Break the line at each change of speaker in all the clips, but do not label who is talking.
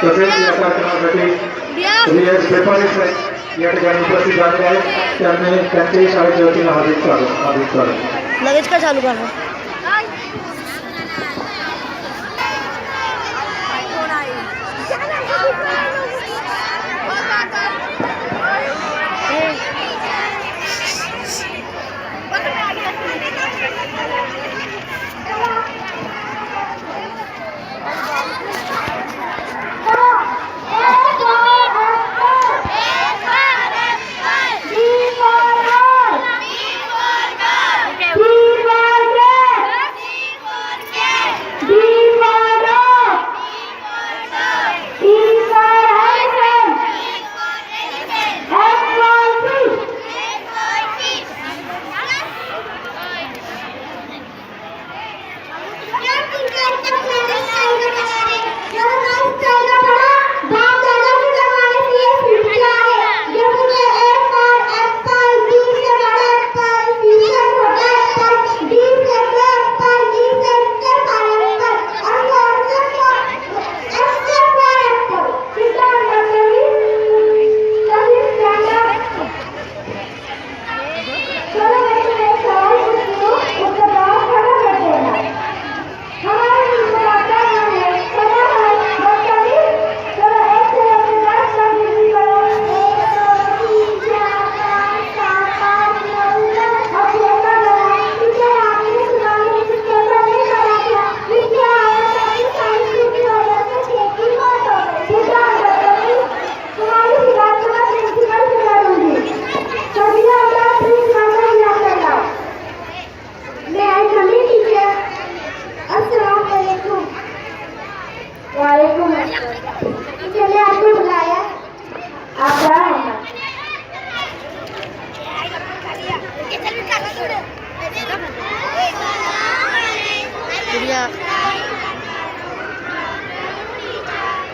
तसेच या कार्यक्रमासाठी पेपर या ठिकाणी उपस्थित झालेले आहेत. त्यांच्याही शाळेच्या वतीनं हार्दिक स्वागत.
लगेच का चालू करा.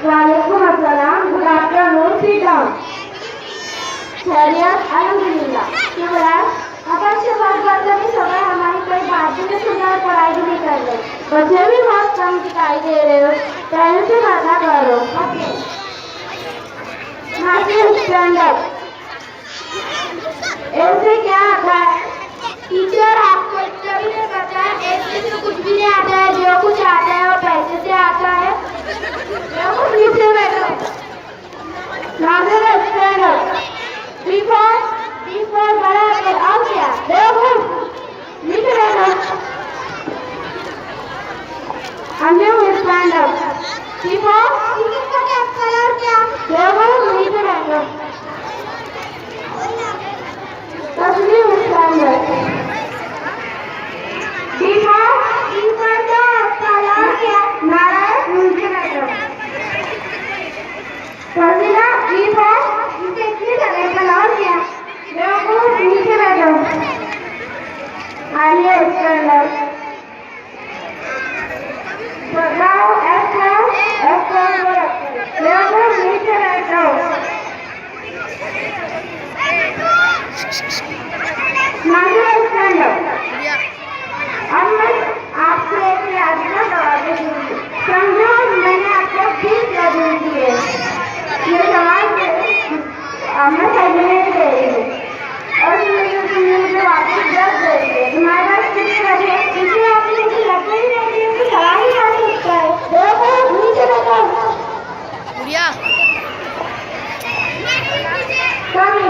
वालेकुम अस्सलाम. Good afternoon. Sit down. खैरियत? अल्हम्दुलिल्लाह. युवराज, अपन से बात करते समय हमारी कोई बात भी सुन और पढ़ाई भी नहीं कर रहे. बच्चे भी बहुत कम दिखाई दे रहे हो. पहले से बात करो. Master stand up. ऐसे क्या आता है? टीचर आपको इतना भी नहीं पता है. ऐसे तो कुछ भी नहीं आता है. जो कुछ आता है वो पैसे से आता है. नीचे बैठो. Master stand up. बी4 बड़ा है. और क्या? देखो नीचे बैठो. अन्य स्टैंड अप. बी4 का क्या कलर क्या? देखो नीचे बैठो. तस्वीर स्टैंड अप. बी4 का कलर क्या? नारायण नीचे बैठो. तस्वीर बी4 इतनी तरह कलर क्या? देखो नीचे बैठो. आइए स्टैंड अप. बताओ F देखो नीचे बैठो. Master stand up. अब मैं आपसे एक यातना करवा दूंगी. समझो मैंने आपको 20 यादें दी है. ये सवाल मैं सही नहीं दे रही हूँ और मुझे वापस 10 दे दिए. तुम्हारे पास कितने बचे? इसलिए आपने मुझे लगने ही नहीं दिया कि सवाल ही आ सकता है. देखो नीचे बैठो. कमी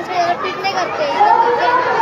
दूसरे जगह ट्रीट नहीं करते, इधर दूसरे